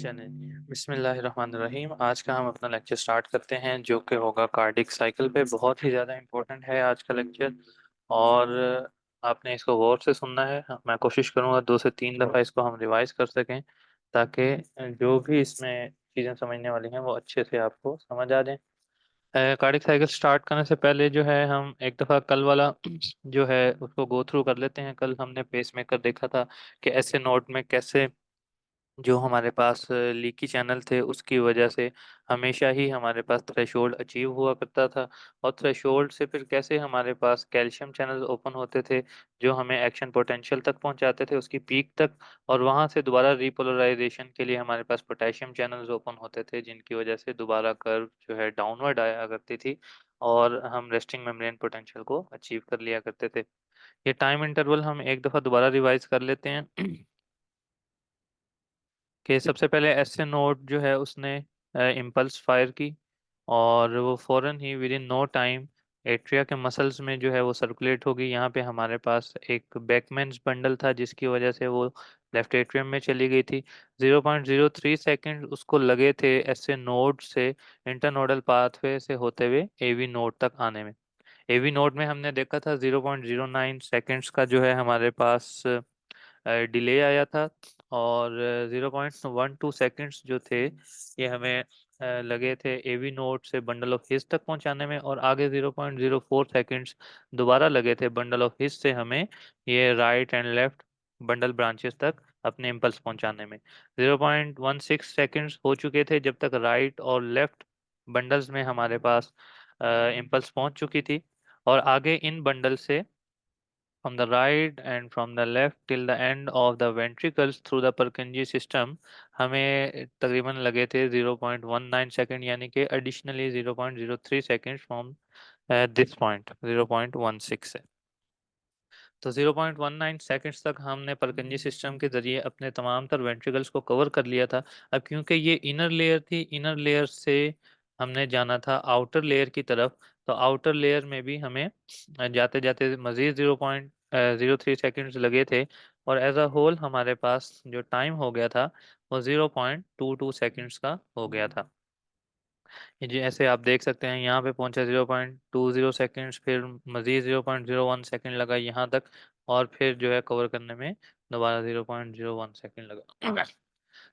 चलिए बिस्मिल्लाहिर्रहमानिर्रहीम। आज का हम अपना लेक्चर स्टार्ट करते हैं जो कि होगा कार्डिक साइकिल पे। बहुत ही ज़्यादा इम्पोर्टेंट है आज का लेक्चर और आपने इसको गौर से सुनना है। मैं कोशिश करूँगा 2 से 3 दफ़ा इसको हम रिवाइज कर सकें ताकि जो भी इसमें चीज़ें समझने वाली हैं वो अच्छे से आपको समझ आ जाएं। कार्डिक साइकिल स्टार्ट करने से पहले जो है हम एक दफ़ा कल वाला जो है उसको गो थ्रू कर लेते हैं। कल हमने पेस मेकर देखा था कि ऐसे नोट में कैसे जो हमारे पास लीकी चैनल थे उसकी वजह से हमेशा ही हमारे पास थ्रेशोल्ड अचीव हुआ करता था और थ्रेशोल्ड से फिर कैसे हमारे पास कैल्शियम चैनल ओपन होते थे जो हमें एक्शन पोटेंशियल तक पहुंचाते थे, उसकी पीक तक। और वहां से दोबारा रिपोलराइजेशन के लिए हमारे पास पोटेशियम चैनल्स ओपन होते थे जिनकी वजह से दोबारा कर्व जो है डाउनवर्ड आया करती थी और हम रेस्टिंग मेम्ब्रेन पोटेंशियल को अचीव कर लिया करते थे। ये टाइम इंटरवल हम एक दफ़ा दोबारा रिवाइज कर लेते हैं कि सबसे पहले एसए नोड जो है उसने इम्पल्स फायर की और वो फौरन ही within no time atria के मसल्स में जो है वो सर्कुलेट होगी। यहाँ पे हमारे पास एक बैकमेन्स बंडल था जिसकी वजह से वो लेफ्ट एट्रियम में चली गई थी। 0.03 सेकंड उसको लगे थे एसए नोड से इंटरनोडल पाथवे से होते हुए एवी नोड तक आने में। एवी नोड में हमने देखा था 0.09 सेकंड्स का जो है हमारे पास डिले आया था और 0.12 सेकंड्स जो थे ये हमें लगे थे एवी नोड से बंडल ऑफ हिस तक पहुंचाने में और आगे 0.04 सेकंड्स दोबारा लगे थे बंडल ऑफ हिस से हमें ये right and left bundle branches तक अपने इम्पल्स पहुंचाने में। 0.16 सेकंड्स हो चुके थे जब तक राइट और लेफ्ट बंडल्स में हमारे पास इम्पल्स पहुंच चुकी थी और आगे इन बंडल से from the right and from the left till the end of the ventricles through the Purkinje system हमें तकरीबन लगे थे 0.19 सेकंड, यानी कि additionally 0.03 second from this point 0.16 से। तो 0.19 सेकंड्स तक हमने परकिंजी सिस्टम के जरिए अपने तमाम तर वेंट्रिकल्स को कवर कर लिया था। अब क्योंकि ये इनर लेयर थी, इनर लेयर से हमने जाना था आउटर लेयर की तरफ, तो आउटर लेयर में भी हमें जाते जाते मजीद 0.03 सेकंड्स लगे थे और एज अ होल हमारे पास जो टाइम हो गया था वो 0.22 सेकंड्स का हो गया था। ये जी ऐसे आप देख सकते हैं यहाँ पे पहुंचा 0.20 सेकंड्स, फिर मजीद 0.01 सेकंड लगा यहाँ तक और फिर जो है कवर करने में दोबारा 0.01 सेकंड लगा।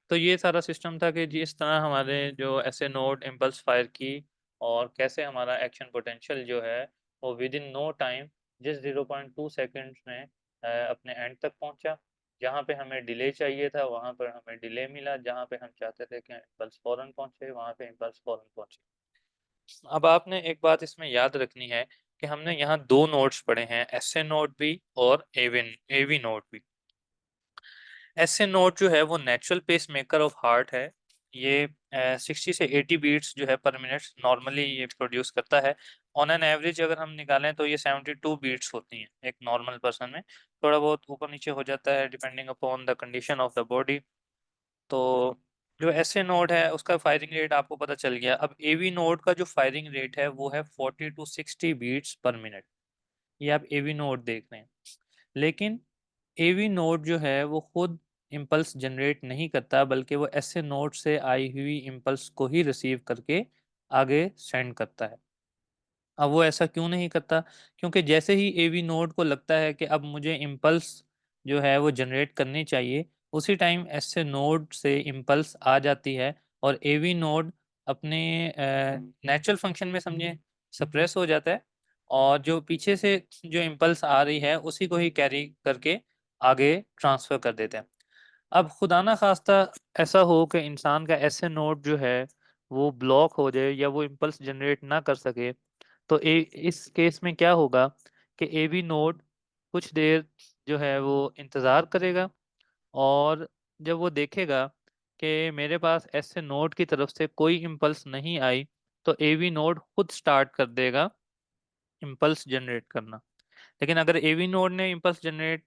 तो ये सारा सिस्टम था कि जिस तरह हमारे जो ऐसे नोड इम्पल्स फायर की और कैसे हमारा एक्शन पोटेंशियल जो है वो विद इन नो टाइम जिस 0.2 सेकंड्स में अपने एंड तक पहुंचा। जहाँ पे हमें डिले चाहिए था वहाँ पर हमें डिले मिला, जहाँ पे हम चाहते थे कि इम्पल्स फौरन पहुंचे वहाँ पे इम्पल्स फौरन पहुंचे। अब आपने एक बात इसमें याद रखनी है कि हमने यहाँ दो नोड्स पढ़े हैं, एसए नोड भी और एविन एवी नोड भी। एसए नोड जो है वो natural pacemaker of heart है। ये 60 से 80 बीट्स जो है पर मिनट नॉर्मली ये प्रोड्यूस करता है। ऑन एन एवरेज अगर हम निकालें तो ये 72 बीट्स होती हैं एक नॉर्मल पर्सन में। थोड़ा बहुत ऊपर नीचे हो जाता है depending upon the condition of the body. तो जो एसए नोड है उसका फायरिंग रेट आपको पता चल गया। अब एवी नोड का जो फायरिंग रेट है वो है 40 to 60 बीट्स पर मिनट। ये आप एवी नोड देख रहे हैं, लेकिन एवी नोड जो है वो खुद इम्पल्स जनरेट नहीं करता बल्कि वो ऐसे नोड से आई हुई इम्पल्स को ही रिसीव करके आगे सेंड करता है। अब वो ऐसा क्यों नहीं करता? क्योंकि जैसे ही एवी नोड को लगता है कि अब मुझे इम्पल्स जो है वो जनरेट करनी चाहिए, उसी टाइम ऐसे नोड से इम्पल्स आ जाती है और एवी नोड अपने नेचुरल फंक्शन में समझे सप्रेस हो जाता है और जो पीछे से जो इम्पल्स आ रही है उसी को ही कैरी करके आगे ट्रांसफर कर देते हैं। अब खुदा ना खास्ता ऐसा हो कि इंसान का ऐसे नोड जो है वो ब्लॉक हो जाए या वो इम्पल्स जनरेट ना कर सके, तो इस केस में क्या होगा कि एवी नोड कुछ देर जो है वो इंतज़ार करेगा और जब वो देखेगा कि मेरे पास ऐसे नोड की तरफ से कोई इम्पल्स नहीं आई, तो एवी नोड खुद स्टार्ट कर देगा इम्पल्स जनरेट करना। लेकिन अगर एवी नोड ने इम्पल्स जनरेट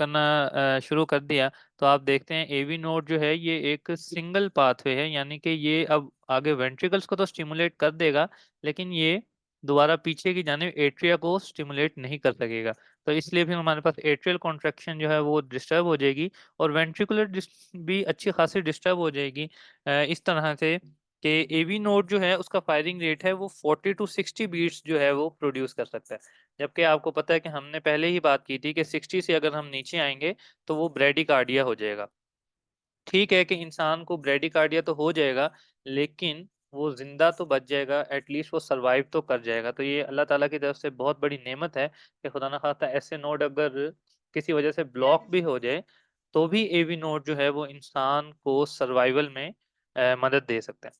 करना शुरू कर दिया, तो आप देखते हैं एवी नोड जो है ये एक सिंगल पाथवे है, यानी कि ये अब आगे वेंट्रिकल्स को तो स्टिमुलेट कर देगा लेकिन ये दोबारा पीछे की जानिब एट्रिया को स्टिमुलेट नहीं कर सकेगा। तो इसलिए फिर हमारे पास एट्रियल कॉन्ट्रैक्शन जो है वो डिस्टर्ब हो जाएगी, और वेंट्रिकुलर भी अच्छी खासी डिस्टर्ब हो जाएगी, इस तरह से कि एवी नोड जो है उसका फायरिंग रेट है वो 40 टू 60 बीट्स जो है वो प्रोड्यूस कर सकता है। जबकि आपको पता है कि हमने पहले ही बात की थी कि 60 से अगर हम नीचे आएंगे तो वो ब्रेडिकार्डिया हो जाएगा। ठीक है कि इंसान को ब्रेडिकार्डिया तो हो जाएगा, लेकिन वो जिंदा तो बच जाएगा, एटलीस्ट वो सरवाइव तो कर जाएगा। तो ये अल्लाह ताला की तरफ से बहुत बड़ी नेमत है कि खुदा ना खास्ता ऐसे नोड अगर किसी वजह से ब्लॉक भी हो जाए तो भी एवी नोड जो है वो इंसान को सर्वाइवल में मदद दे सकता है।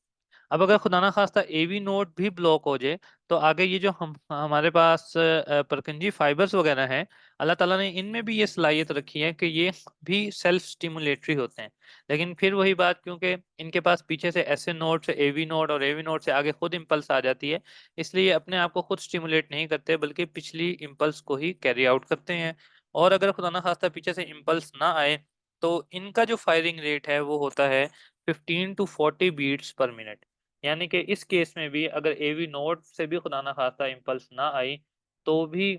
अब अगर खुदा ना खास्ता एवी नोड भी ब्लॉक हो जाए तो आगे ये जो हम हमारे पास परकंजी फाइबर्स वगैरह हैं, अल्लाह ताला ने इनमें भी ये सलाहियत रखी है कि ये भी सेल्फ स्टिमुलेटरी होते हैं। लेकिन फिर वही बात, क्योंकि इनके पास पीछे से एसए नोड से एवी नोड और एवी नोड से आगे खुद इंपल्स आ जाती है, इसलिए ये अपने आप को खुद स्टिमुलेट नहीं करते बल्कि पिछली इंपल्स को ही कैरी आउट करते हैं। और अगर खुदा ना खास्ता पीछे से इंपल्स ना आए तो इनका जो फायरिंग रेट है वो होता है 15 टू 40 बीट्स पर मिनट। यानी कि इस केस में भी अगर एवी नोड से भी खुदा ना खास्ता इम्पल्स ना आई तो भी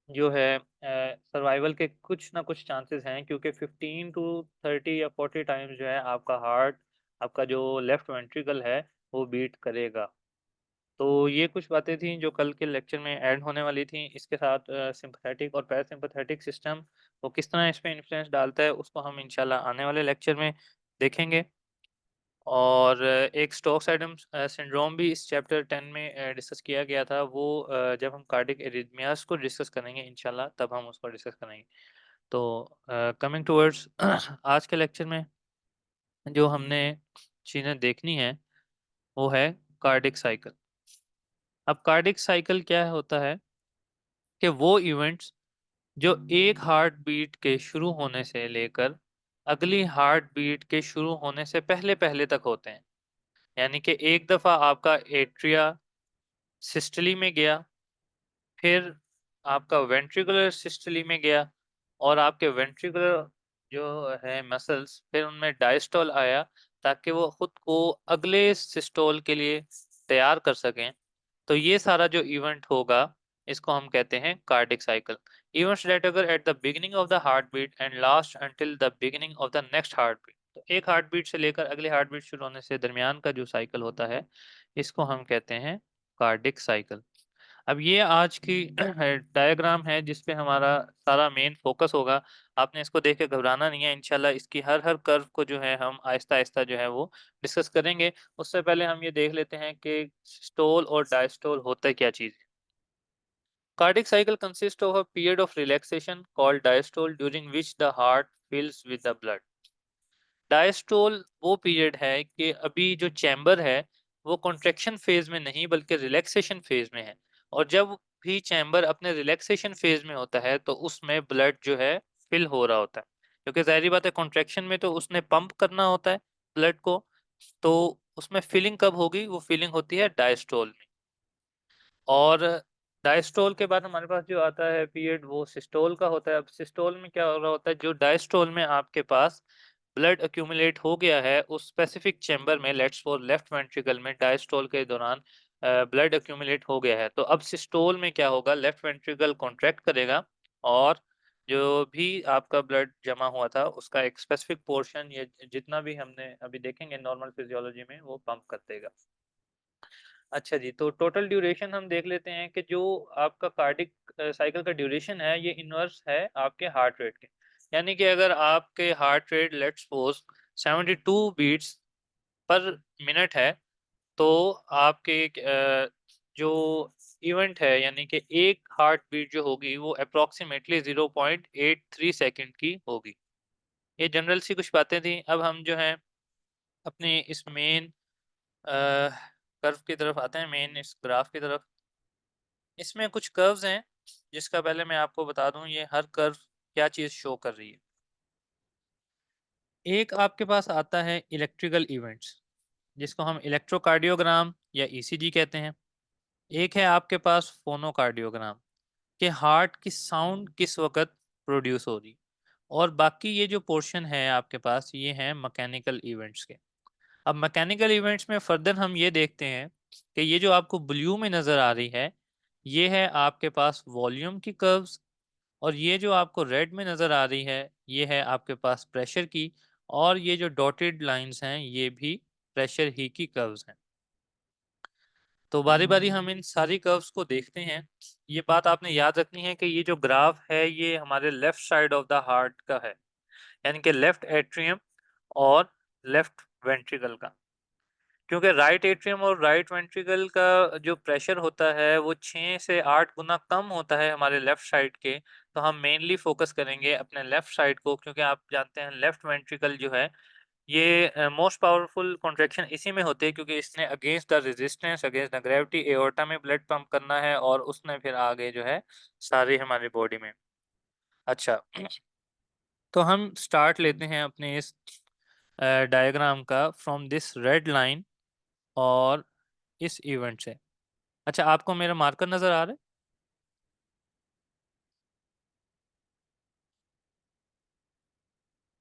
जो है सर्वाइवल के कुछ ना कुछ चांसेस हैं, क्योंकि 15 टू 30 या 40 टाइम्स जो है आपका हार्ट, आपका जो लेफ्ट वेंट्रिकल है वो बीट करेगा। तो ये कुछ बातें थी जो कल के लेक्चर में ऐड होने वाली थी। इसके साथ सिंपैथेटिक और पैरासिम्पैथेटिक सिस्टम वो किस तरह इस पे इन्फ्लुएंस डालता है उसको हम इंशाल्लाह आने वाले लेक्चर में देखेंगे। और एक स्टोक्स एडम्स सिंड्रोम भी इस चैप्टर 10 में डिस्कस किया गया था। वो जब हम कार्डिक एरिथमियास को डिस्कस करेंगे इंशाल्लाह तब हम उसको डिस्कस करेंगे। तो कमिंग टुवर्ड्स आज के लेक्चर में जो हमने चीज़ें देखनी है वो है कार्डिक साइकिल। अब कार्डिक साइकिल क्या होता है कि वो इवेंट्स जो एक हार्ट बीट के शुरू होने से लेकर अगली हार्ट बीट के शुरू होने से पहले पहले तक होते हैं। यानी कि एक दफ़ा आपका एट्रिया सिस्टली में गया, फिर आपका वेंट्रिकुलर सिस्टली में गया, और आपके वेंट्रिकुलर जो है मसल्स फिर उनमें डायस्टोल आया ताकि वो खुद को अगले सिस्टोल के लिए तैयार कर सकें। तो ये सारा जो इवेंट होगा इसको हम कहते हैं cardiac cycle. Events that occur at the beginning of the heartbeat and last until the beginning of the next heartbeat. तो एक हार्ट बीट से लेकर अगले हार्ट बीट शुरू होने से दरमियान का जो साइकिल होता है इसको हम कहते हैं कार्डिक साइकिल। अब ये आज की डायग्राम है जिस पे हमारा सारा मेन फोकस होगा। आपने इसको देख के घबराना नहीं है, इंशाल्लाह इसकी हर हर कर्व को जो है हम आहिस्ता आहिस्ता जो है वो डिस्कस करेंगे। उससे पहले हम ये देख लेते हैं कि स्टोल और डायस्टोल होता है क्या चीज़ है। Cardiac cycle consist of a period of relaxation called diastole during which the heart fills with the blood. Diastole वो पीरियड है कि अभी जो चैम्बर है वो कॉन्ट्रैक्शन फेज में नहीं बल्कि रिलैक्सेशन फेज में है। और जब भी चैम्बर अपने रिलैक्सेशन फेज में होता है तो उसमें ब्लड जो है फिल हो रहा होता है, क्योंकि जाहिर बात है कॉन्ट्रैक्शन में तो उसने पंप करना होता है ब्लड को। तो उसमें फिलिंग कब होगी, वो फिलिंग होती है डायस्टोल में। और डायस्टोल के बाद हमारे पास जो आता है पीरियड वो सिस्टोल का होता है। अब सिस्टोल में क्या हो रहा होता है, जो डायस्टोल में आपके पास ब्लड अक्यूमुलेट हो गया है उस स्पेसिफिक चेंबर में, लेट्स फॉर लेफ्ट वेंट्रिकल में डायस्टोल के दौरान ब्लड अक्यूमुलेट हो गया है, तो अब सिस्टोल में क्या होगा, लेफ्ट वेंट्रिकल कॉन्ट्रैक्ट करेगा और जो भी आपका ब्लड जमा हुआ था उसका एक स्पेसिफिक पोर्शन, ये जितना भी हमने अभी देखेंगे नॉर्मल फिजियोलॉजी में, वो पंप कर देगा। अच्छा जी, तो टोटल ड्यूरेशन हम देख लेते हैं कि जो आपका कार्डिक साइकिल का ड्यूरेशन है ये इनवर्स है आपके हार्ट रेट के। यानी कि अगर आपके heart rate let's suppose 72 beats per minute है तो आपके जो इवेंट है यानी कि एक हार्ट बीट जो होगी वो अप्रोक्सीमेटली 0.83 सेकंड की होगी। ये जनरल सी कुछ बातें थी। अब हम जो है अपने इस मेन कर्व की तरफ आते हैं, मेन इस ग्राफ की तरफ। इसमें कुछ कर्व्स हैं जिसका पहले मैं आपको बता दूं ये हर कर्व क्या चीज़ शो कर रही है। एक आपके पास आता है इलेक्ट्रिकल इवेंट्स जिसको हम इलेक्ट्रोकार्डियोग्राम या ईसीजी कहते हैं। एक है आपके पास फोनोकार्डियोग्राम कि हार्ट की साउंड किस वक्त प्रोड्यूस हो रही। और बाकी ये जो पोर्शन है आपके पास ये है मैकेनिकल इवेंट्स के। अब मैकेनिकल इवेंट्स में फर्दर हम ये देखते हैं कि ये जो आपको ब्लू में नजर आ रही है, ये है आपके पास वॉल्यूम की कर्व्स, और ये जो आपको रेड में नजर आ रही है, ये है आपके पास प्रेशर की, और ये जो डॉटेड लाइंस हैं ये भी प्रेशर ही की कर्व्स हैं। तो बारी बारी हम इन सारी कर्व्स को देखते हैं। ये बात आपने याद रखनी है कि ये जो ग्राफ है ये हमारे left side of the heart का है, यानी कि लेफ्ट एट्रियम और लेफ्ट वेंट्रिकल का। क्योंकि राइट एट्रियम और राइट वेंट्रिकल का जो प्रेशर होता है वो 6 से 8 गुना कम होता है हमारे लेफ्ट साइड के। तो हम मेनली फोकस करेंगे अपने लेफ्ट साइड को, क्योंकि आप जानते हैं लेफ्ट वेंट्रिकल जो है ये मोस्ट पावरफुल कॉन्ट्रैक्शन इसी में होती है, क्योंकि इसने against the resistance against the gravity aorta में ब्लड पंप करना है, और उसने फिर आगे जो है सारी हमारी बॉडी में। अच्छा, तो हम स्टार्ट लेते हैं अपने इस डायग्राम का फ्रॉम दिस रेड लाइन और इस इवेंट से। अच्छा, आपको मेरा मार्कर नजर आ रहा है?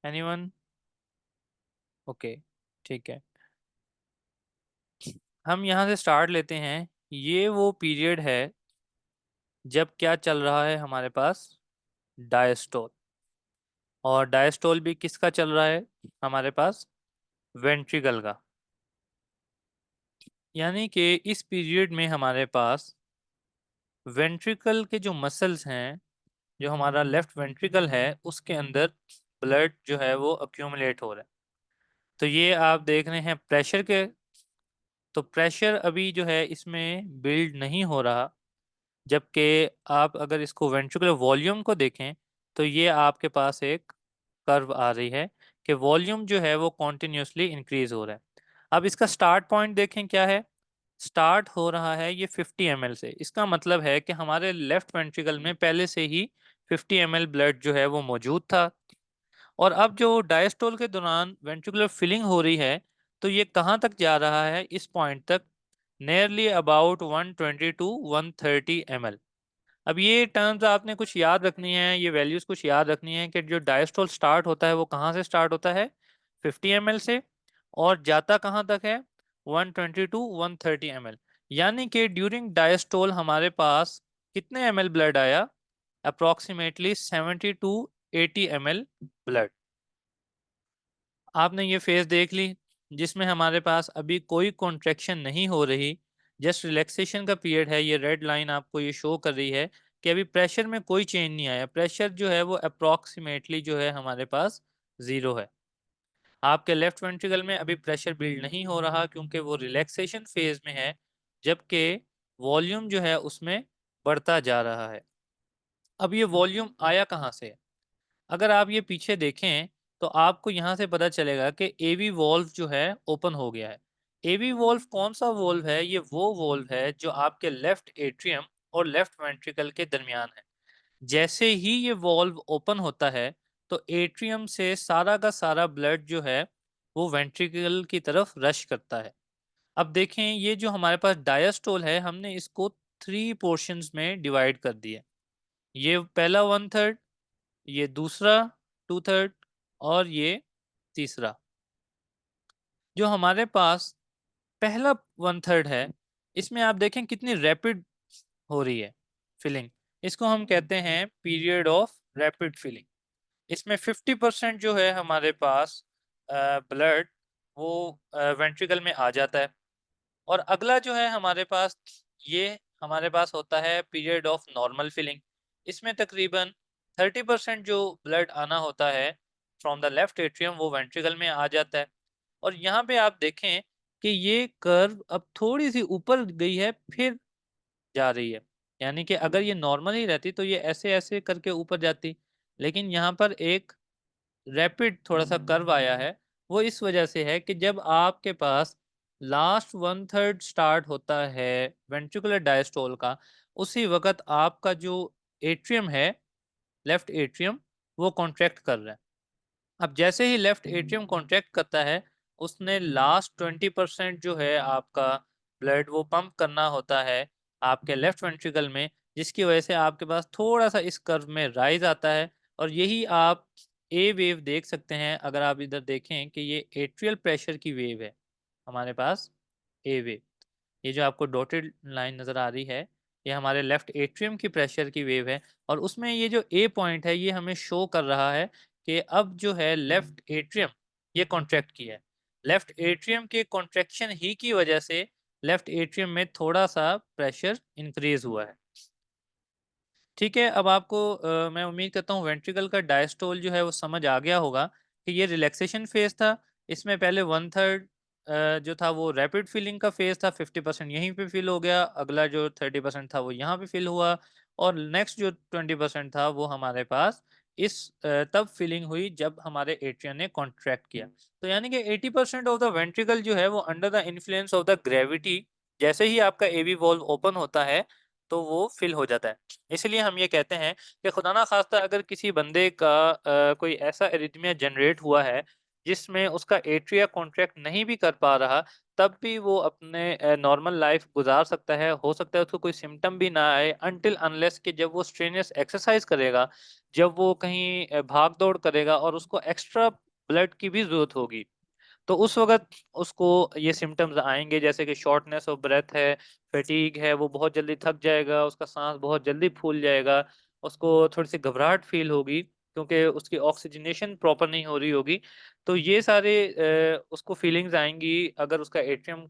एनीवन? ओके, ठीक है। हम यहाँ से स्टार्ट लेते हैं। ये वो पीरियड है जब क्या चल रहा है हमारे पास, डायस्टोल। और डायस्टोल भी किसका चल रहा है हमारे पास, वेंट्रिकल का। यानी कि इस पीरियड में हमारे पास वेंट्रिकल के जो मसल्स हैं, जो हमारा लेफ्ट वेंट्रिकल है उसके अंदर ब्लड जो है वो अक्यूमुलेट हो रहा है। तो ये आप देख रहे हैं प्रेशर के, तो प्रेशर अभी जो है इसमें बिल्ड नहीं हो रहा। जबकि आप अगर इसको वेंट्रिकुलर वॉल्यूम को देखें तो ये आपके पास एक कर्व आ रही है कि वॉल्यूम जो है वो कॉन्टिन्यूसली इंक्रीज हो रहा है। अब इसका स्टार्ट पॉइंट देखें क्या है। स्टार्ट हो रहा है ये 50 ml से। इसका मतलब है कि हमारे लेफ्ट वेंट्रिकल में पहले से ही 50 ml ब्लड जो है वो मौजूद था। और अब जो डायस्टोल के दौरान वेंट्रिकुलर फिलिंग हो रही है, तो ये कहाँ तक जा रहा है, इस पॉइंट तक, नियरली अबाउट 120 टू 130 ml। अब ये टर्म्स आपने कुछ याद रखनी है, ये वैल्यूज कुछ याद रखनी है कि जो डायस्टोल स्टार्ट होता है वो कहाँ से स्टार्ट होता है, 50 ml से, और जाता कहाँ तक है, 120 टू 130 ml। यानी कि ड्यूरिंग डायस्टोल हमारे पास कितने ml ब्लड आया, अप्रोक्सीमेटली 70 टू 80 ml ब्लड। आपने ये फेज देख ली जिसमें हमारे पास अभी कोई कॉन्ट्रैक्शन नहीं हो रही, जस्ट रिलैक्सेशन का पीरियड है। ये रेड लाइन आपको ये शो कर रही है कि अभी प्रेशर में कोई चेंज नहीं आया। प्रेशर जो है वो अप्रोक्सीमेटली जो है हमारे पास जीरो है। आपके लेफ्ट वेंट्रिकल में अभी प्रेशर बिल्ड नहीं हो रहा क्योंकि वो रिलैक्सेशन फेज में है, जबकि वॉल्यूम जो है उसमें बढ़ता जा रहा है। अब ये वॉल्यूम आया कहाँ से? अगर आप ये पीछे देखें तो आपको यहाँ से पता चलेगा कि एवी वॉल्व जो है ओपन हो गया है। एवी वॉल्व कौन सा वॉल्व है? ये वो वॉल्व है जो आपके लेफ्ट एट्रियम और लेफ्ट वेंट्रिकल के दरमियान है। जैसे ही ये वॉल्व ओपन होता है तो एट्रियम से सारा का सारा ब्लड जो है वो वेंट्रिकल की तरफ रश करता है। अब देखें, ये जो हमारे पास डायस्टोल है हमने इसको 3 पोर्शंस में डिवाइड कर दिया। ये पहला 1/3, ये दूसरा 2/3, और ये तीसरा। जो हमारे पास पहला 1/3 है, इसमें आप देखें कितनी रैपिड हो रही है फिलिंग। इसको हम कहते हैं पीरियड ऑफ रैपिड फिलिंग। इसमें 50% जो है हमारे पास ब्लड वो वेंट्रिकल में आ जाता है। और अगला जो है हमारे पास, ये हमारे पास होता है पीरियड ऑफ नॉर्मल फिलिंग। इसमें तकरीबन 30% जो ब्लड आना होता है फ्रॉम द लेफ्ट एट्रियम वो वेंट्रिकल में आ जाता है। और यहाँ पे आप देखें कि ये कर्व अब थोड़ी सी ऊपर गई है फिर जा रही है। यानी कि अगर ये नॉर्मल ही रहती तो ये ऐसे ऐसे करके ऊपर जाती, लेकिन यहाँ पर एक रैपिड थोड़ा सा कर्व आया है। वो इस वजह से है कि जब आपके पास लास्ट 1/3 स्टार्ट होता है वेंट्रिकुलर डायस्टोल का, उसी वक्त आपका जो एट्रियम है, लेफ्ट एट्रियम, वो कॉन्ट्रैक्ट कर रहा है। अब जैसे ही लेफ्ट एट्रियम कॉन्ट्रैक्ट करता है, उसने लास्ट 20% जो है आपका ब्लड वो पंप करना होता है आपके लेफ्ट वेंट्रिकल में, जिसकी वजह से आपके पास थोड़ा सा इस कर्व में राइज आता है। और यही आप ए वेव देख सकते हैं। अगर आप इधर देखें कि ये एट्रियल प्रेशर की वेव है हमारे पास, ए वेव। ये जो आपको डॉटेड लाइन नजर आ रही है, ये हमारे लेफ्ट एट्रियम की प्रेशर की वेव है। और उसमें ये जो ए पॉइंट है ये हमें शो कर रहा है कि अब जो है लेफ्ट एट्रियम ये कॉन्ट्रैक्ट किया है। लेफ्ट एट्रियम के कॉन्ट्रैक्शन ही की वजह से लेफ्ट एट्रियम में थोड़ा सा प्रेशर इंक्रीज हुआ है। ठीक है, अब आपको मैं उम्मीद करता हूँ वेंट्रिकल का डायस्टोल जो है वो समझ आ गया होगा कि ये रिलैक्सेशन फेज था। इसमें पहले 1/3 जो था वो रैपिड फीलिंग का फेज था, 50% यहीं पे फिल हो गया, अगला जो 30% था वो यहाँ पे फिल हुआ, और नेक्स्ट जो 20% था वो हमारे पास इस तब फीलिंग हुई जब हमारे एट्रियम ने कॉन्ट्रैक्ट किया। तो यानी कि 80% ऑफ द वेंट्रिकल जो है वो under the influence of the gravity, जैसे ही आपका एवी वॉल्व ओपन होता है तो वो फिल हो जाता है। इसलिए हम ये कहते हैं कि खुदा ना खास्ता अगर किसी बंदे का कोई ऐसा एरिथमिया जनरेट हुआ है जिसमें उसका एट्रिया कॉन्ट्रैक्ट नहीं भी कर पा रहा, तब भी वो अपने नॉर्मल लाइफ गुजार सकता है। हो सकता है उसको कोई सिम्टम भी ना आए अनटिल अनलेस कि जब वो स्ट्रेनियस एक्सरसाइज करेगा, जब वो कहीं भाग दौड़ करेगा और उसको एक्स्ट्रा ब्लड की भी जरूरत होगी, तो उस वक़्त उसको ये सिम्पटम्स आएँगे, जैसे कि शॉर्टनेस ऑफ ब्रेथ है, फटीग है, वो बहुत जल्दी थक जाएगा, उसका साँस बहुत जल्दी फूल जाएगा, उसको थोड़ी-सी घबराहट फ़ील होगी क्योंकि उसकी ऑक्सीजनेशन प्रॉपर नहीं हो रही होगी। तो ये सारे उसको फ़ीलिंग्स आएँगी अगर उसका एट्रियम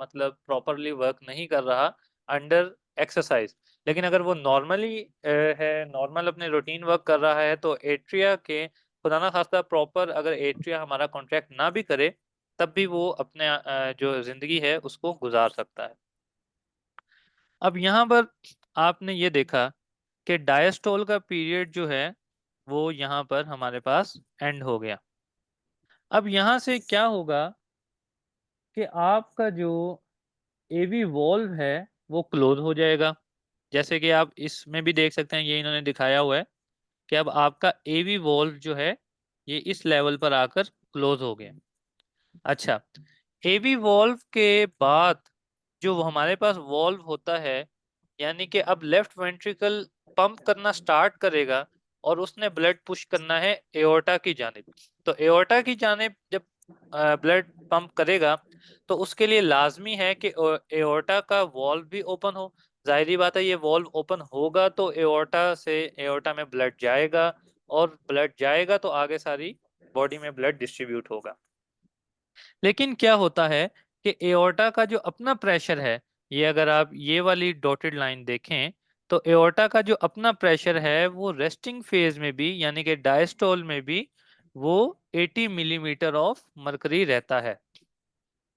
मतलब प्रॉपरली वर्क नहीं कर रहा अंडर एक्सरसाइज़। लेकिन अगर वो नॉर्मली है, नॉर्मल अपने रूटीन वर्क कर रहा है, तो एट्रिया के खुदा ना खास्ता प्रॉपर अगर एट्रिया हमारा कॉन्ट्रैक्ट ना भी करे, तब भी वो अपने जो ज़िंदगी है उसको गुज़ार सकता है। अब यहाँ पर आपने ये देखा कि डायस्टोल का पीरियड जो है, वो यहाँ पर हमारे पास एंड हो गया। अब यहाँ से क्या होगा कि आपका जो एवी वॉल्व है, वो क्लोज़ हो जाएगा। जैसे कि आप इसमें भी देख सकते हैं, ये इन्होंने दिखाया हुआ है कि अब आपका एवी वॉल्व जो है, ये इस लेवल पर आकर क्लोज़ हो गया। अच्छा, एवी वॉल्व के बाद जो वो हमारे पास वॉल्व होता है, यानी कि अब लेफ्ट वेंट्रिकल पंप करना स्टार्ट करेगा और उसने ब्लड पुश करना है एओर्टा की जानिब। तो एओर्टा की जानिब जब ब्लड पंप करेगा, तो उसके लिए लाजमी है कि एओर्टा का वॉल्व भी ओपन हो। जाहिर बात है, ये वॉल्व ओपन होगा तो एओर्टा से एओर्टा में ब्लड जाएगा, और ब्लड जाएगा तो आगे सारी बॉडी में ब्लड डिस्ट्रीब्यूट होगा। लेकिन क्या होता है कि एओर्टा का जो अपना प्रेशर है, ये अगर आप ये वाली डॉटेड लाइन देखें, तो एओर्टा का जो अपना प्रेशर है वो रेस्टिंग फेज में भी, यानी कि डायस्टोल में भी, वो 80 मिलीमीटर ऑफ मरकरी रहता है।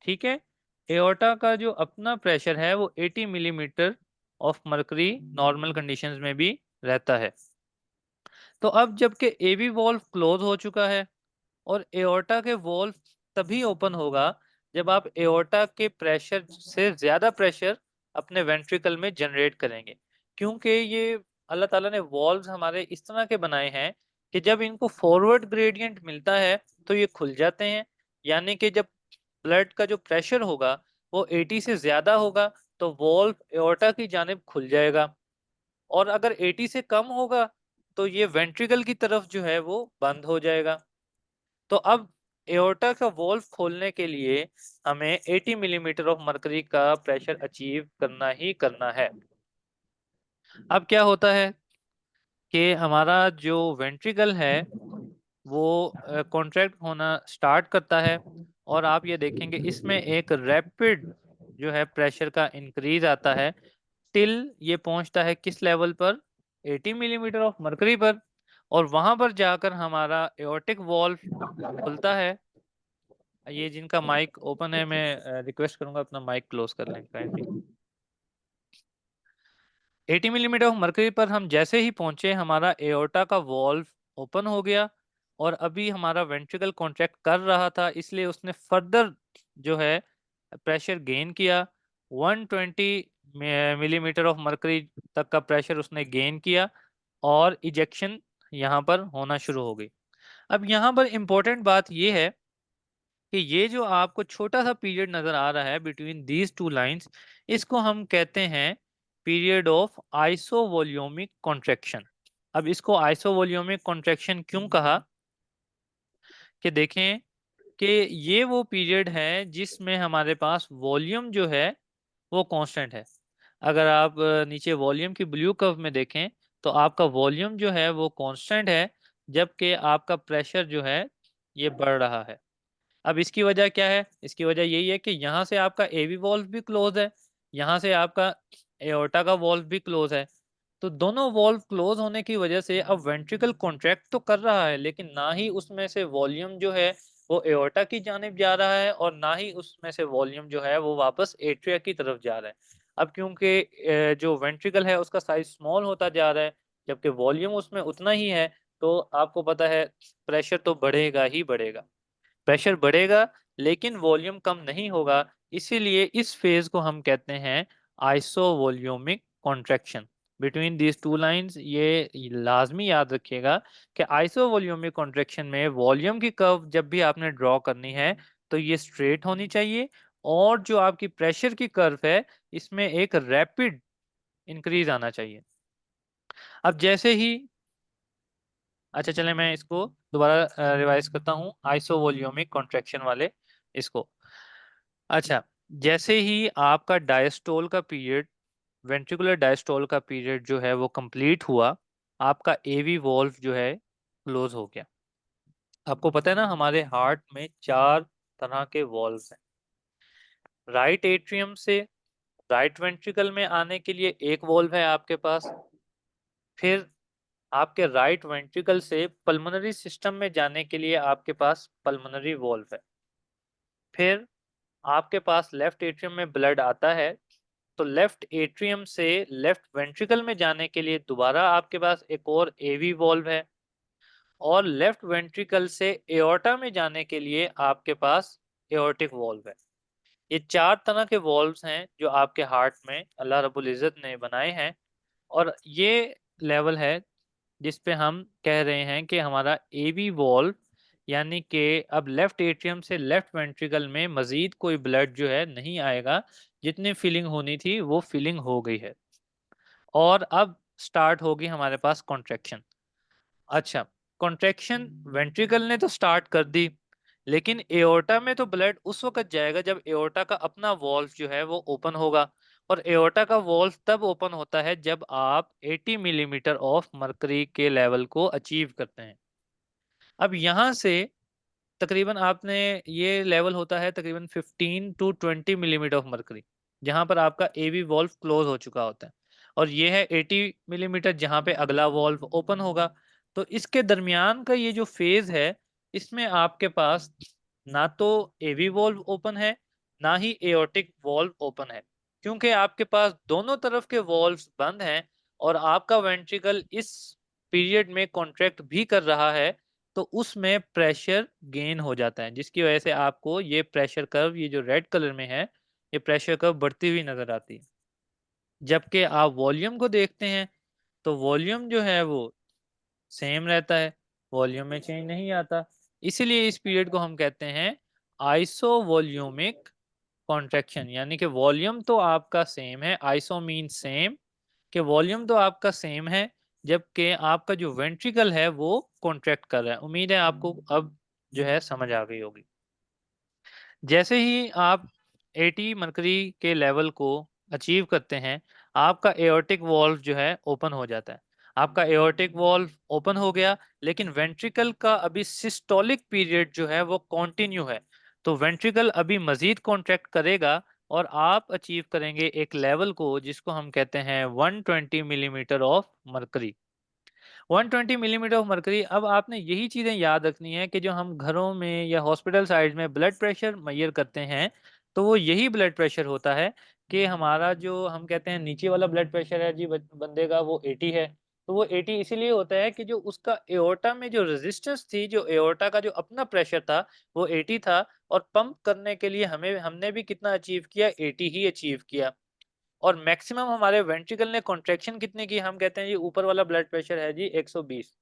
ठीक है, एओर्टा का जो अपना प्रेशर है वो 80 millimetre of mercury normal conditions में भी रहता है। तो अब जबकि एवी वॉल्व क्लोज हो चुका है और एओर्टा के वॉल्व तभी ओपन होगा जब आप एओर्टा के प्रेशर से ज्यादा प्रेशर अपने वेंट्रिकल में जनरेट करेंगे, क्योंकि ये अल्लाह ताला ने वॉल्व्स हमारे इस तरह के बनाए हैं कि जब इनको फॉरवर्ड ग्रेडियंट मिलता है तो ये खुल जाते हैं। यानी कि जब ब्लड का जो प्रेशर होगा वो 80 से ज्यादा होगा, तो वॉल्व एओर्टा की जानिब खुल जाएगा, और अगर 80 से कम होगा तो ये वेंट्रिकल की तरफ जो है वो बंद हो जाएगा। तो अब एओर्टा का वॉल्व खोलने के लिए हमें 80 मिलीमीटर ऑफ मरकरी का प्रेशर अचीव करना ही करना है। अब क्या होता है कि हमारा जो वेंट्रिकल है वो कॉन्ट्रैक्ट होना स्टार्ट करता है, और आप ये देखेंगे इसमें एक रैपिड जो है प्रेशर का इंक्रीज आता है, टिल ये पहुंचता है किस लेवल पर, 80 मिलीमीटर ऑफ मरकरी पर। और वहां पर जाकर हमारा एओर्टिक वॉल्व खुलता है। ये जिनका माइक ओपन है, मैं रिक्वेस्ट करूंगा अपना माइक क्लोज कर लें काइंडली। 80 मिलीमीटर ऑफ मरकरी पर हम जैसे ही पहुंचे, हमारा एओर्टा का वॉल्व ओपन हो गया, और अभी हमारा वेंट्रिकल कॉन्ट्रैक्ट कर रहा था, इसलिए उसने फर्दर जो है प्रेशर गेन किया। 120 मिलीमीटर ऑफ मरकरी तक का प्रेशर उसने गेन किया, और इजेक्शन यहाँ पर होना शुरू हो गई। अब यहाँ पर इंपॉर्टेंट बात यह है कि ये जो आपको छोटा सा पीरियड नजर आ रहा है बिटवीन दीज टू लाइंस, इसको हम कहते हैं पीरियड ऑफ आइसोवॉल्यूमिक कॉन्ट्रैक्शन। अब इसको आइसोवॉल्यूमिक कॉन्ट्रैक्शन क्यों कहा, कि देखें कि ये वो पीरियड है जिसमें हमारे पास वॉल्यूम जो है वो कांस्टेंट है। अगर आप नीचे वॉल्यूम की ब्लू कर्व में देखें तो आपका वॉल्यूम जो है वो कांस्टेंट है, जबकि आपका प्रेशर जो है ये बढ़ रहा है। अब इसकी वजह क्या है? इसकी वजह यही है कि यहाँ से आपका एवी वॉल्व भी क्लोज है, यहाँ से आपका एओर्टा का वॉल्व भी क्लोज है। तो दोनों वॉल्व क्लोज होने की वजह से अब वेंट्रिकल कॉन्ट्रैक्ट तो कर रहा है, लेकिन ना ही उसमें से वॉल्यूम जो है वो एओर्टा की जानिब जा रहा है, और ना ही उसमें से वॉल्यूम जो है वो वापस एट्रिया की तरफ जा रहा है। अब क्योंकि जो वेंट्रिकल है उसका साइज स्मॉल होता जा रहा है, जबकि वॉल्यूम उसमें उतना ही है, तो आपको पता है प्रेशर तो बढ़ेगा ही बढ़ेगा। प्रेशर बढ़ेगा लेकिन वॉल्यूम कम नहीं होगा। इसीलिए इस फेज को हम कहते हैं isovolumic contraction. Between these two lines ये लाजमी याद रखिएगा कि आइसोवॉल्यूमिक कॉन्ट्रैक्शन में वॉल्यूम की कर्व जब भी आपने ड्रॉ करनी है तो ये स्ट्रेट होनी चाहिए, और जो आपकी प्रेशर की कर्व है इसमें एक रैपिड इंक्रीज आना चाहिए। अब जैसे ही, अच्छा चले मैं इसको दोबारा रिवाइज करता हूँ आइसोवॉल्यूमिक कॉन्ट्रैक्शन वाले इसको। अच्छा, जैसे ही आपका डायस्टोल का पीरियड, वेंट्रिकुलर डायस्टोल का पीरियड जो है वो कंप्लीट हुआ, आपका एवी वॉल्व जो है क्लोज हो गया। आपको पता है ना हमारे हार्ट में चार तरह के वॉल्व हैं। राइट एट्रियम से राइट वेंट्रिकल में आने के लिए एक वॉल्व है आपके पास। फिर आपके राइट वेंट्रिकल से पल्मोनरी सिस्टम में जाने के लिए आपके पास पल्मोनरी वॉल्व है। फिर आपके पास लेफ्ट एट्रियम में ब्लड आता है, तो लेफ्ट एट्रियम से लेफ्ट वेंट्रिकल में जाने के लिए दोबारा आपके पास एक और एवी वॉल्व है, और लेफ्ट वेंट्रिकल से एओर्टा में जाने के लिए आपके पास एओर्टिक वॉल्व है। ये चार तरह के वॉल्व्स हैं जो आपके हार्ट में अल्लाह रब्बुल इज़्ज़त ने बनाए हैं, और ये लेवल है जिस पे हम कह रहे हैं कि हमारा एवी वॉल्व, यानी कि अब लेफ्ट एट्रियम से लेफ्ट वेंट्रिकल में मजीद कोई ब्लड जो है नहीं आएगा, जितनी फिलिंग होनी थी वो फिलिंग हो गई है। और अब स्टार्ट होगी हमारे पास कॉन्ट्रैक्शन। अच्छा, कॉन्ट्रैक्शन वेंट्रिकल ने तो स्टार्ट कर दी, लेकिन एओर्टा में तो ब्लड उस वक्त जाएगा जब एओर्टा का अपना वॉल्व जो है वो ओपन होगा। और एओर्टा का वॉल्व तब ओपन होता है जब आप 80 मिलीमीटर ऑफ मरकरी के लेवल को अचीव करते हैं। अब यहाँ से तकरीबन आपने, ये लेवल होता है तकरीबन 15 टू 20 मिलीमीटर ऑफ मरकरी, जहां पर आपका एवी वॉल्व क्लोज हो चुका होता है, और ये है 80 मिलीमीटर जहां पे अगला वॉल्व ओपन होगा। तो इसके दरमियान का ये जो फेज है, इसमें आपके पास ना तो एवी वॉल्व ओपन है, ना ही एओर्टिक वॉल्व ओपन है, क्योंकि आपके पास दोनों तरफ के वॉल्व्स बंद हैं, और आपका वेंट्रिकल इस पीरियड में कॉन्ट्रैक्ट भी कर रहा है। तो उसमें प्रेशर गेन हो जाता है, जिसकी वजह से आपको ये प्रेशर कर्व, ये जो रेड कलर में है, ये प्रेशर कर्व बढ़ती हुई नजर आती है। जबकि आप वॉल्यूम को देखते हैं तो वॉल्यूम जो है वो सेम रहता है, वॉल्यूम में चेंज नहीं आता। इसीलिए इस पीरियड को हम कहते हैं आइसो वॉल्यूमिक कॉन्ट्रैक्शन, यानी कि वॉल्यूम तो आपका सेम है, आइसो मीन सेम, कि वॉल्यूम तो आपका सेम है, जबकि आपका जो वेंट्रिकल है वो कॉन्ट्रैक्ट कर रहा है। उम्मीद है आपको अब जो है समझ आ गई होगी। जैसे ही आप 80 मरकरी के लेवल को अचीव करते हैं, आपका एओर्टिक वॉल्व जो है ओपन हो जाता है। आपका एओर्टिक वॉल्व ओपन हो गया, लेकिन वेंट्रिकल का अभी सिस्टोलिक पीरियड जो है वो कंटिन्यू है। तो वेंट्रिकल अभी मजीद कॉन्ट्रैक्ट करेगा, और आप अचीव करेंगे एक लेवल को जिसको हम कहते हैं 120 millimetre of mercury. 120 millimetre of mercury. अब आपने यही चीजें याद रखनी है कि जो हम घरों में या हॉस्पिटल साइड में ब्लड प्रेशर मेजर करते हैं, तो वो यही ब्लड प्रेशर होता है कि हमारा जो हम कहते हैं नीचे वाला ब्लड प्रेशर है जी बंदे का, वो 80 है। तो वो 80 इसीलिए होता है कि जो उसका एओर्टा में जो रेजिस्टेंस थी, जो एओर्टा का जो अपना प्रेशर था वो 80 था, और पंप करने के लिए हमें हमने भी कितना अचीव किया, 80 ही अचीव किया। और मैक्सिमम हमारे वेंट्रिकल ने कॉन्ट्रैक्शन कितने की, हम कहते हैं ये ऊपर वाला ब्लड प्रेशर है जी 120।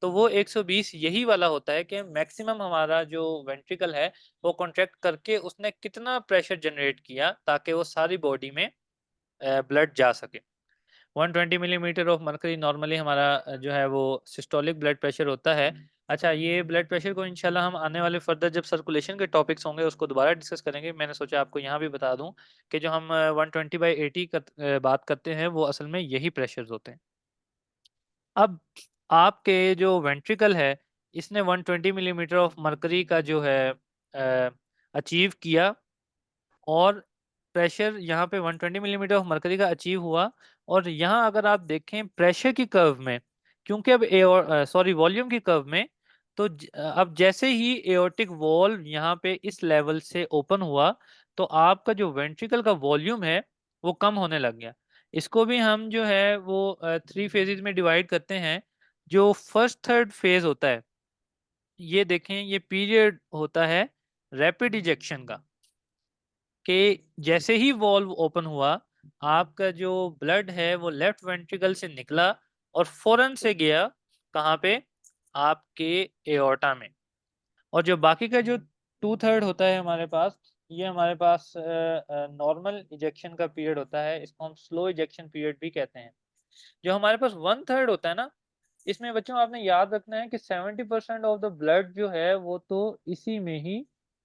तो वो 120 यही वाला होता है कि मैक्सिमम हमारा जो वेंट्रिकल है वो कॉन्ट्रैक्ट करके उसने कितना प्रेशर जनरेट किया ताकि वो सारी बॉडी में ब्लड जा सके। 120 मिलीमीटर ऑफ मरकरी नॉर्मली हमारा जो है वो सिस्टोलिक ब्लड प्रेशर होता है। अच्छा, ये ब्लड प्रेशर को इंशाल्लाह हम आने वाले फर्दर जब सर्कुलेशन के टॉपिक्स होंगे उसको दोबारा डिस्कस करेंगे। मैंने सोचा आपको यहाँ भी बता दूं कि जो हम 120/80 बात करते हैं वो असल में यही प्रेशर्स होते हैं। अब आपके जो वेंट्रिकल है इसने 120 मिलीमीटर ऑफ मरकरी का जो है अचीव किया, और प्रेशर यहाँ पे 120 मिलीमीटर ऑफ मरकरी का अचीव हुआ। और यहाँ अगर आप देखें प्रेशर की कर्व में, क्योंकि अब सॉरी वॉल्यूम की कर्व में, तो अब जैसे ही एओर्टिक वॉल्व यहाँ पे इस लेवल से ओपन हुआ तो आपका जो वेंट्रिकल का वॉल्यूम है वो कम होने लग गया। इसको भी हम जो है वो 3 फेजेस में डिवाइड करते हैं। जो फर्स्ट थर्ड फेज होता है, ये देखें, ये पीरियड होता है रैपिड इजेक्शन का, कि जैसे ही वॉल्व ओपन हुआ आपका जो ब्लड है वो लेफ्ट वेंट्रिकल से निकला और फौरन से गया कहाँ पे, आपके एओर्टा में। और जो बाकी का जो 2/3 होता है हमारे पास, ये हमारे पास नॉर्मल इजेक्शन का पीरियड होता है, इसको हम स्लो इजेक्शन पीरियड भी कहते हैं। जो हमारे पास 1/3 होता है ना, इसमें बच्चों आपने याद रखना है कि 70% ऑफ द ब्लड जो है वो तो इसी में ही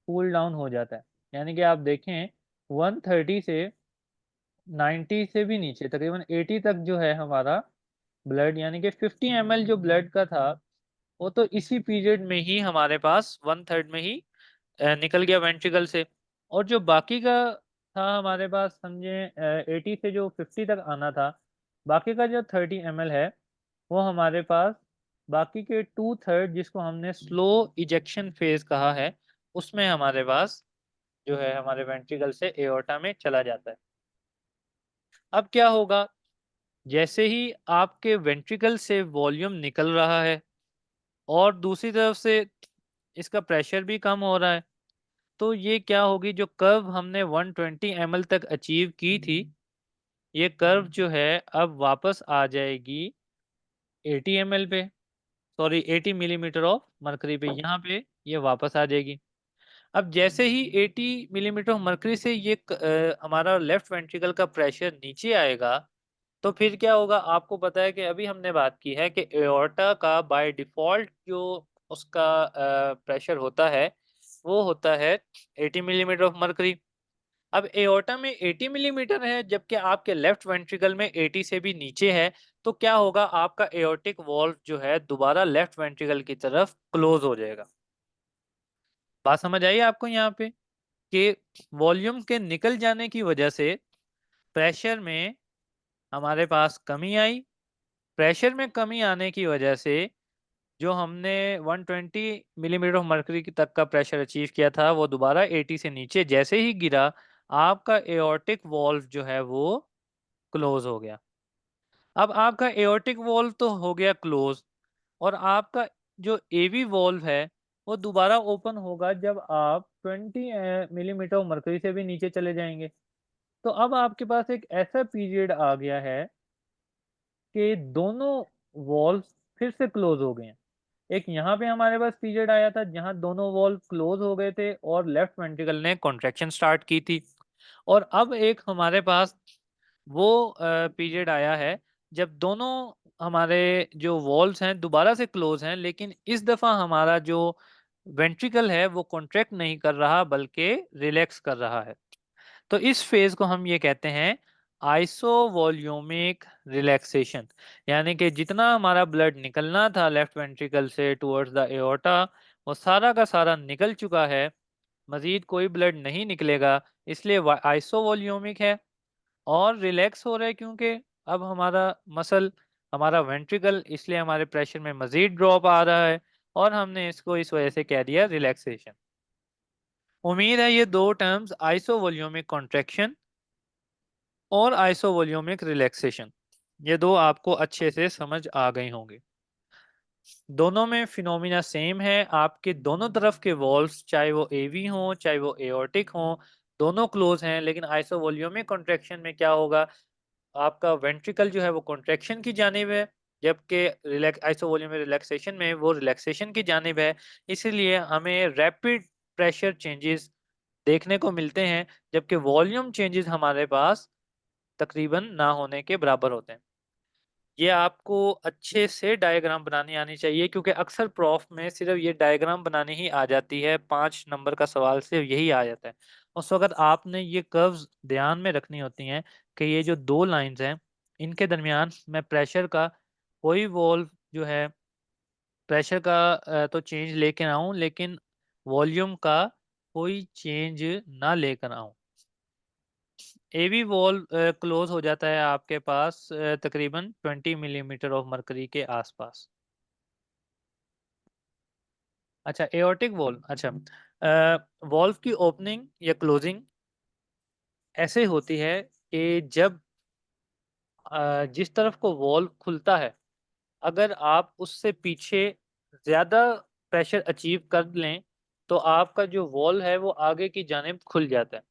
कूल डाउन हो जाता है। यानी कि आप देखें 130 से 90 से भी नीचे तकरीबन 80 तक जो है हमारा ब्लड, यानी कि 50 ml जो ब्लड का था वो तो इसी पीरियड में ही हमारे पास 1/3 में ही निकल गया वेंट्रिकल से। और जो बाकी का था हमारे पास, समझे 80 से जो 50 तक आना था, बाकी का जो 30 ml है वो हमारे पास बाकी के 2/3 जिसको हमने स्लो इजेक्शन फेज कहा है, उसमें हमारे पास जो है हमारे वेंट्रिकल से एओर्टा में चला जाता है। अब क्या होगा, जैसे ही आपके वेंट्रिकल से वॉल्यूम निकल रहा है और दूसरी तरफ से इसका प्रेशर भी कम हो रहा है, तो ये क्या होगी, जो कर्व हमने 120 ml तक अचीव की थी, ये कर्व जो है अब वापस आ जाएगी 80 ml पे, सॉरी 80 मिलीमीटर ऑफ मरकरी पे, यहाँ पे ये वापस आ जाएगी। अब जैसे ही 80 मिलीमीटर ऑफ मरकरी से ये हमारा लेफ्ट वेंट्रिकल का प्रेशर नीचे आएगा, तो फिर क्या होगा, आपको पता है कि अभी हमने बात की है कि एओर्टा का बाय डिफॉल्ट जो उसका प्रेशर होता है वो होता है 80 मिलीमीटर ऑफ मरकरी। अब एओर्टा में 80 मिलीमीटर है जबकि आपके लेफ्ट वेंट्रिकल में 80 से भी नीचे है, तो क्या होगा, आपका एओर्टिक वॉल्व जो है दोबारा लेफ्ट वेंट्रिकल की तरफ क्लोज हो जाएगा। बात समझ आई आपको यहाँ पे, कि वॉल्यूम के निकल जाने की वजह से प्रेशर में हमारे पास कमी आई। प्रेशर में कमी आने की वजह से जो हमने 120 मिलीमीटर ऑफ मरकरी तक का प्रेशर अचीव किया था वो दोबारा 80 से नीचे जैसे ही गिरा, आपका एओर्टिक वॉल्व जो है वो क्लोज हो गया। अब आपका एओर्टिक वॉल्व तो हो गया क्लोज, और आपका जो एवी वॉल्व है वो दोबारा ओपन होगा जब आप 20 मिलीमीटर ऑफ मरकरी से भी नीचे चले जाएंगे। तो अब आपके पास एक ऐसा पीरियड आ गया है कि दोनों वॉल्व फिर से क्लोज हो गए हैं। एक यहाँ पे हमारे पास पीरियड आया था जहां दोनों वॉल्व क्लोज हो गए थे और लेफ्ट वेंट्रिकल ने कॉन्ट्रैक्शन स्टार्ट की थी। और अब एक हमारे पास वो पीरियड आया है जब दोनों हमारे जो वॉल्व्स हैं दोबारा से क्लोज हैं, लेकिन इस दफा हमारा जो वेंट्रिकल है वो कॉन्ट्रैक्ट नहीं कर रहा बल्कि रिलैक्स कर रहा है। तो इस फेज को हम ये कहते हैं आइसोवॉल्यूमिक रिलैक्सेशन। यानी कि जितना हमारा ब्लड निकलना था लेफ्ट वेंट्रिकल से टुवर्ड्स द एओर्टा वो सारा का सारा निकल चुका है, मजीद कोई ब्लड नहीं निकलेगा, इसलिए आइसोवॉल्यूमिक है। और रिलैक्स हो रहा है क्योंकि अब हमारा मसल, हमारा वेंट्रिकल, इसलिए हमारे प्रेशर में मजीद ड्रॉप आ रहा है, और हमने इसको इस वजह से कह दिया रिलैक्सेशन। उम्मीद है ये दो टर्म्स आइसोवॉल्यूमिक कॉन्ट्रैक्शन और आइसोवॉल्यूमिक रिलैक्सेशन, ये दो आपको अच्छे से समझ आ गए होंगे। दोनों में फिनोमिना सेम है, आपके दोनों तरफ के वॉल्व्स चाहे वो एवी हों चाहे वो एओर्टिक हों दोनों क्लोज हैं। लेकिन आइसोवॉल्यूमिक कॉन्ट्रैक्शन में क्या होगा, आपका वेंट्रिकल जो है वो कॉन्ट्रैक्शन की जानिब है, जबकि रिलैक्स आइसोवॉल्यूमिक रिलैक्सेशन में वो रिलैक्सेशन की जानिब है। इसीलिए हमें रैपिड प्रेशर चेंजेस देखने को मिलते हैं जबकि वॉल्यूम चेंजेस हमारे पास तकरीबन ना होने के बराबर होते हैं। ये आपको अच्छे से डायग्राम बनानी आनी चाहिए, क्योंकि अक्सर प्रॉफ में सिर्फ ये डायग्राम बनानी ही आ जाती है, 5 नंबर का सवाल सिर्फ यही आ जाता है। उस वक्त आपने ये कर्व्स ध्यान में रखनी होती हैं कि ये जो दो लाइंस हैं इनके दरमियान मैं प्रेशर का कोई वॉल्व जो है, प्रेशर का तो चेंज लेकर आऊं, लेकिन वॉल्यूम का कोई चेंज ना लेकर आऊं। एवी वॉल्व क्लोज हो जाता है आपके पास तकरीबन 20 मिलीमीटर ऑफ मरकरी के आसपास। अच्छा, एओर्टिक वॉल्व, अच्छा, वॉल्व की ओपनिंग या क्लोजिंग ऐसे होती है कि जब जिस तरफ को वॉल्व खुलता है, अगर आप उससे पीछे ज्यादा प्रेशर अचीव कर लें तो आपका जो वॉल्व है वो आगे की जानिब खुल जाता है।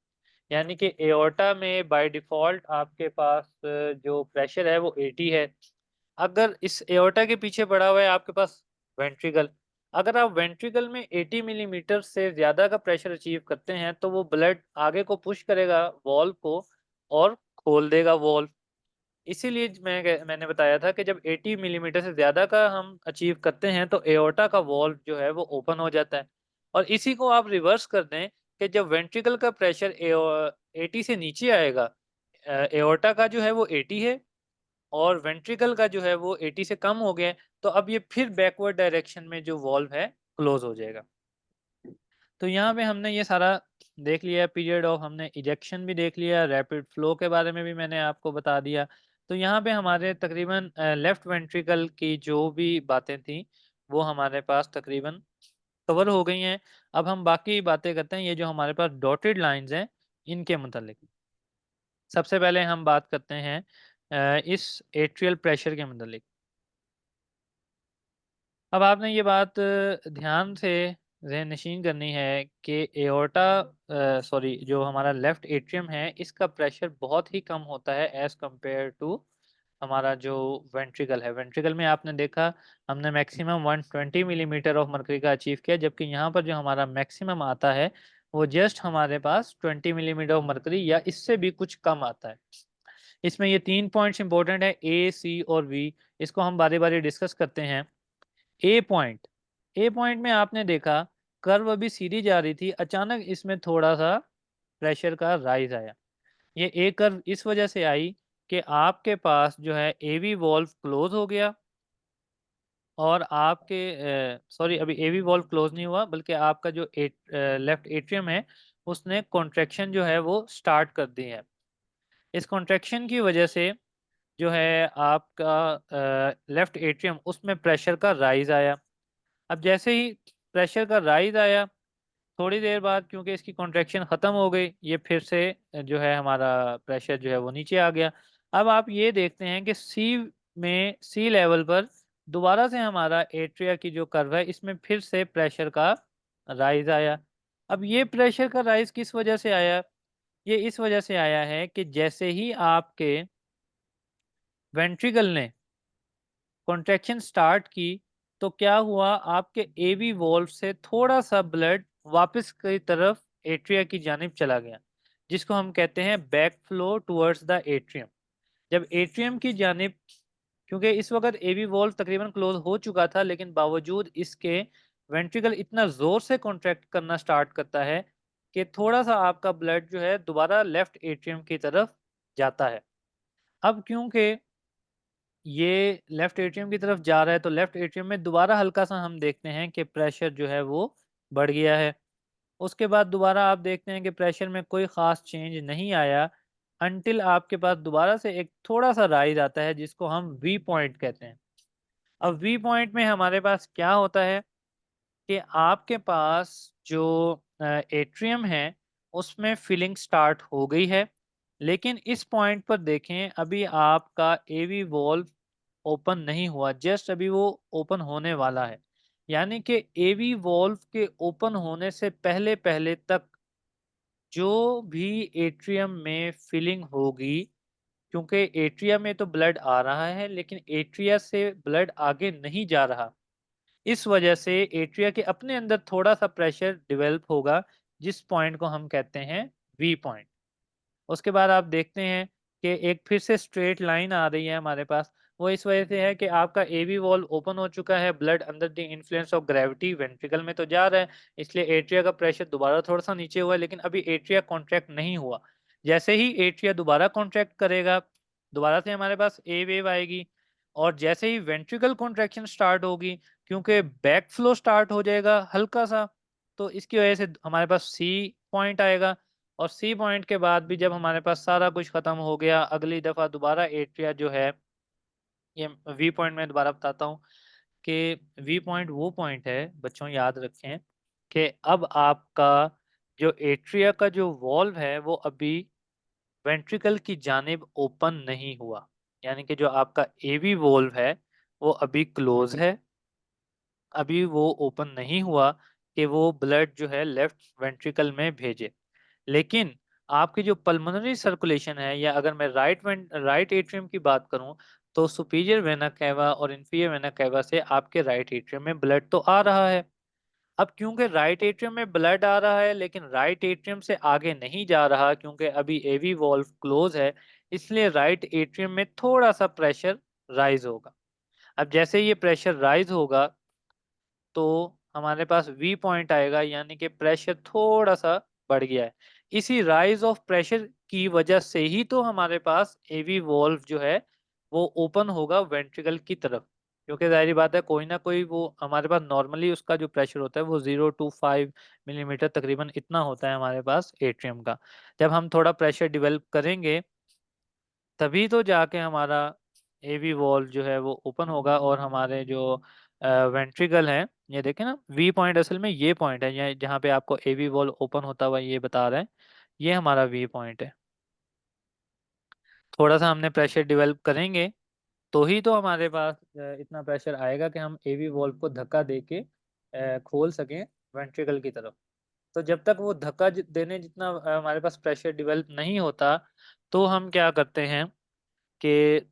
यानी कि एओर्टा में बाय डिफॉल्ट आपके पास जो प्रेशर है वो 80 है। अगर इस एओर्टा के पीछे पड़ा हुआ है आपके पास वेंट्रिकल, अगर आप वेंट्रिकल में 80 मिलीमीटर से ज्यादा का प्रेशर अचीव करते हैं तो वो ब्लड आगे को पुश करेगा वॉल्व को और खोल देगा वॉल्व। इसीलिए मैंने बताया था कि जब 80 मिलीमीटर से ज्यादा का हम अचीव करते हैं तो एओर्टा का वॉल्व जो है वो ओपन हो जाता है। और इसी को आप रिवर्स कर दें कि जब वेंट्रिकल का प्रेशर 80 से नीचे आएगा, एओर्टा का जो है वो 80 है और वेंट्रिकल का जो है वो 80 से कम हो गया है, तो अब ये फिर बैकवर्ड डायरेक्शन में जो वॉल्व है क्लोज हो जाएगा। तो यहाँ पे हमने ये सारा देख लिया, पीरियड ऑफ, हमने इजेक्शन भी देख लिया, रैपिड फ्लो के बारे में भी मैंने आपको बता दिया। तो यहाँ पे हमारे तकरीबन लेफ्ट वेंट्रिकल की जो भी बातें थी वो हमारे पास तकरीबन कवर हो गई हैं। अब हम बाकी बातें करते हैं, ये जो हमारे पास डॉटेड लाइंस हैं इनके मुतालिक। सबसे पहले हम बात करते हैं इस एट्रियल प्रेशर के मुतालिक। अब आपने ये बात ध्यान से ज़हन नशीन करनी है कि एओर्टा, सॉरी, जो हमारा लेफ्ट एट्रियम है इसका प्रेशर बहुत ही कम होता है एज कंपेयर टू हमारा जो वेंट्रिकल है। वेंट्रिकल में आपने देखा हमने मैक्सिमम 120 मिलीमीटर ऑफ मरकरी का अचीव किया, जबकि यहाँ पर जो हमारा मैक्सिमम आता है वो जस्ट हमारे पास 20 मिलीमीटर ऑफ मरकरी या इससे भी कुछ कम आता है। इसमें ये 3 पॉइंट्स इंपॉर्टेंट है, ए, सी और वी। इसको हम बारी बारी डिस्कस करते हैं। ए पॉइंट, ए पॉइंट में आपने देखा कर्व अभी सीधी जा रही थी, अचानक इसमें थोड़ा सा प्रेशर का राइज आया। ये ए कर्व इस वजह से आई कि आपके पास जो है एवी वॉल्व क्लोज हो गया और आपके, सॉरी, अभी एवी वॉल्व क्लोज नहीं हुआ बल्कि आपका जो लेफ्ट एट्रियम है उसने कॉन्ट्रैक्शन जो है वो स्टार्ट कर दी है। इस कॉन्ट्रैक्शन की वजह से जो है आपका लेफ्ट एट्रियम उसमें प्रेशर का राइज आया। अब जैसे ही प्रेशर का राइज आया, थोड़ी देर बाद क्योंकि इसकी कॉन्ट्रैक्शन ख़त्म हो गई, ये फिर से जो है हमारा प्रेशर जो है वो नीचे आ गया। अब आप ये देखते हैं कि सी लेवल पर दोबारा से हमारा एट्रिया की जो कर्व है इसमें फिर से प्रेशर का राइज आया। अब ये प्रेशर का राइज किस वजह से आया? ये इस वजह से आया है कि जैसे ही आपके वेंट्रिकल ने कॉन्ट्रैक्शन स्टार्ट की तो क्या हुआ, आपके एवी वॉल्व से थोड़ा सा ब्लड वापस की तरफ एट्रिया की जानिब चला गया, जिसको हम कहते हैं back flow towards the atrium. जब एट्रियम की जानिब, क्योंकि इस वक्त एवी वॉल्व तकरीबन क्लोज हो चुका था लेकिन बावजूद इसके वेंट्रिकल इतना जोर से कॉन्ट्रैक्ट करना स्टार्ट करता है कि थोड़ा सा आपका ब्लड जो है दोबारा लेफ्ट एट्रियम की तरफ जाता है। अब क्योंकि ये लेफ्ट एट्रियम की तरफ जा रहा है तो लेफ्ट एट्रियम में दोबारा हल्का सा हम देखते हैं कि प्रेशर जो है वो बढ़ गया है। उसके बाद दोबारा आप देखते हैं कि प्रेशर में कोई ख़ास चेंज नहीं आया, अनटिल आपके पास दोबारा से एक थोड़ा सा राइज आता है जिसको हम वी पॉइंट कहते हैं। अब वी पॉइंट में हमारे पास क्या होता है कि आपके पास जो एट्रियम है उसमें फिलिंग स्टार्ट हो गई है, लेकिन इस पॉइंट पर देखें अभी आपका एवी वॉल्व ओपन नहीं हुआ, जस्ट अभी वो ओपन होने वाला है। यानी कि एवी वॉल्व के ओपन होने से पहले पहले तक जो भी एट्रियम में फिलिंग होगी, क्योंकि एट्रिया में तो ब्लड आ रहा है लेकिन एट्रिया से ब्लड आगे नहीं जा रहा, इस वजह से एट्रिया के अपने अंदर थोड़ा सा प्रेशर डेवलप होगा, जिस पॉइंट को हम कहते हैं वी पॉइंट। उसके बाद आप देखते हैं कि एक फिर से स्ट्रेट लाइन आ रही है हमारे पास, वो इस वजह से है कि आपका एवी वॉल्व ओपन हो चुका है, blood under the influence of gravity ventricle में तो जा रहा है, इसलिए एट्रिया का प्रेशर दोबारा थोड़ा सा नीचे हुआ है, लेकिन अभी एट्रिया कॉन्ट्रैक्ट नहीं हुआ। जैसे ही एट्रिया दोबारा कॉन्ट्रैक्ट करेगा, दोबारा से हमारे पास ए वेव आएगी, और जैसे ही वेंट्रिकल कॉन्ट्रैक्शन स्टार्ट होगी, क्योंकि बैक फ्लो स्टार्ट हो जाएगा हल्का सा, तो इसकी वजह से हमारे पास सी पॉइंट आएगा। और सी पॉइंट के बाद भी जब हमारे पास सारा कुछ खत्म हो गया, अगली दफा दोबारा एट्रिया जो है, ये वी पॉइंट में दोबारा बताता हूँ कि वी पॉइंट वो पॉइंट है, बच्चों याद रखें, कि अब आपका जो एट्रिया का जो वॉल्व है वो अभी वेंट्रिकल की जानिब ओपन नहीं हुआ, यानी कि जो आपका एवी वॉल्व है वो अभी क्लोज है, अभी वो ओपन नहीं हुआ कि वो ब्लड जो है लेफ्ट वेंट्रिकल में भेजे। लेकिन आपकी जो पल्मोनरी सर्कुलेशन है, या अगर मैं राइट एट्रियम की बात करूं, तो सुपीरियर वेना कैवा और इंफीरियर वेना कैवा से आपके राइट एट्रियम में ब्लड तो आ रहा है। अब क्योंकि राइट एट्रियम में ब्लड आ रहा है लेकिन राइट एट्रियम से आगे नहीं जा रहा, क्योंकि अभी एवी वॉल्व क्लोज है, इसलिए राइट एट्रियम में थोड़ा सा प्रेशर राइज होगा। अब जैसे ये प्रेशर राइज होगा, तो हमारे पास वी पॉइंट आएगा, यानी कि प्रेशर थोड़ा सा बढ़ गया है। इसी राइज ऑफ प्रेशर की वजह से ही तो हमारे पास एवी वॉल्व जो है वो ओपन होगा वेंट्रिकल की तरफ, क्योंकि जाहिर बात है कोई ना कोई, वो हमारे पास नॉर्मली उसका जो प्रेशर होता है वो 0 to 5 मिलीमीटर तकरीबन इतना होता है हमारे पास एट्रियम का। जब हम थोड़ा प्रेशर डेवलप करेंगे, तभी तो जाके हमारा एवी वॉल्व जो है वो ओपन होगा, और हमारे जो वेंट्रिकल है, ये देखें ना, वी पॉइंट असल में ये पॉइंट है, ये जहाँ पे आपको एवी वॉल्व ओपन होता हुआ ये बता रहा है, ये हमारा वी पॉइंट है। थोड़ा सा हमने प्रेशर डेवलप करेंगे, तो ही तो हमारे पास इतना प्रेशर आएगा कि हम एवी वॉल्व को धक्का दे के खोल सकें वेंट्रिकल की तरफ। तो जब तक वो धक्का देने जितना हमारे पास प्रेशर डेवलप नहीं होता, तो हम क्या करते हैं कि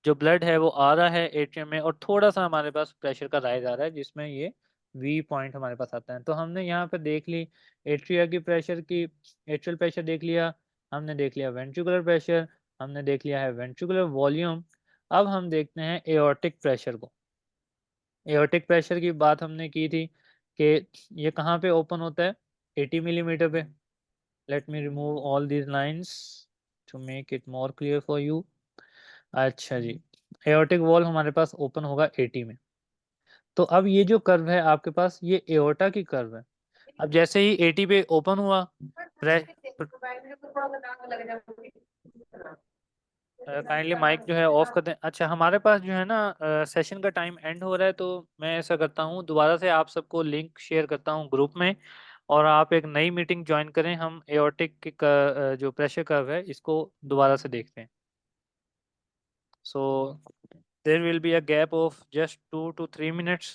जो ब्लड है वो आ रहा है एट्रियम में, और थोड़ा सा हमारे पास प्रेशर का राइज आ रहा है, जिसमें ये वी पॉइंट हमारे पास आता है। तो हमने यहाँ पे देख ली एट्रिया की प्रेशर की, एट्रियल प्रेशर देख लिया, हमने देख लिया वेंट्रिकुलर प्रेशर, हमने देख लिया है वेंट्रिकुलर वॉल्यूम। अब हम देखते हैं एओर्टिक प्रेशर को। एओर्टिक प्रेशर की बात हमने की थी कि ये कहाँ पे ओपन होता है, 80 मिलीमीटर पे। Let me remove all these lines to make it more clear for you. अच्छा जी, एओर्टिक वॉल्व हमारे पास ओपन होगा 80 में। तो अब ये जो कर्व है आपके पास, ये एओर्टा की कर्व है। अब जैसे ही 80 पे ओपन हुआ, काइंडली माइक जो है ऑफ कर दें। अच्छा, हमारे पास जो है ना सेशन का टाइम एंड हो रहा है, तो मैं ऐसा करता हूँ दोबारा से आप सबको लिंक शेयर करता हूँ ग्रुप में, और आप एक नई मीटिंग ज्वाइन करें, हम एओर्टिक का जो प्रेशर कर्व है इसको दोबारा से देखते हैं। So there will be a gap of just 2 to 3 minutes